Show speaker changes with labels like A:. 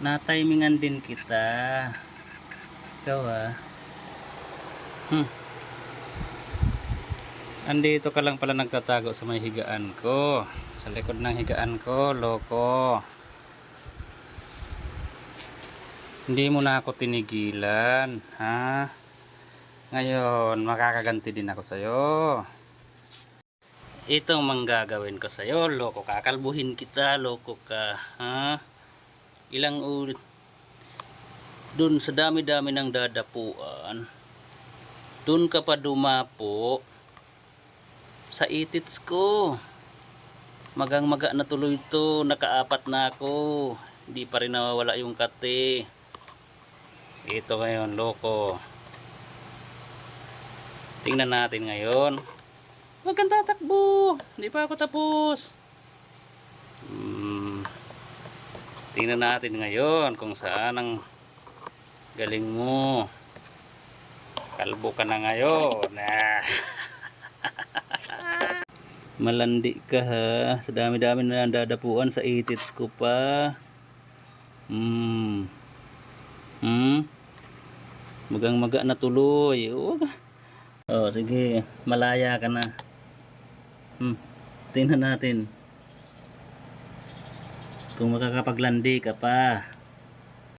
A: Na-timingan din kita. Ikaw Andito ka lang pala nagtatago sa may higaan ko. Sa likod ng higaan ko, loko. Hindi mo na ako tinigilan, ha? Ngayon, makakaganti din ako sa'yo. Itong manggagawin ko sa'yo, loko. Kakalbuhin kita, loko ka, ha? Ilang ulit dun sa dami-dami ng dadapuan, dun ka pa dumapo sa itits ko. Magang-maga na tuloy ito, nakaapat na ako, hindi pa rin nawawala yung kate. Ito ngayon, loko. Tingnan natin ngayon. Huwag kang tatakbo, hindi pa ako tapos. Tingnan natin ngayon kung saan ang galing mo. Kalbo ka na ngayon. Malandi ka ha. Sa dami-dami na dadapuan sa itits ko pa. Magang-maga na tuloy. Oh, sige. Malaya ka na. Tingnan natin kung makakapaglandi ka pa.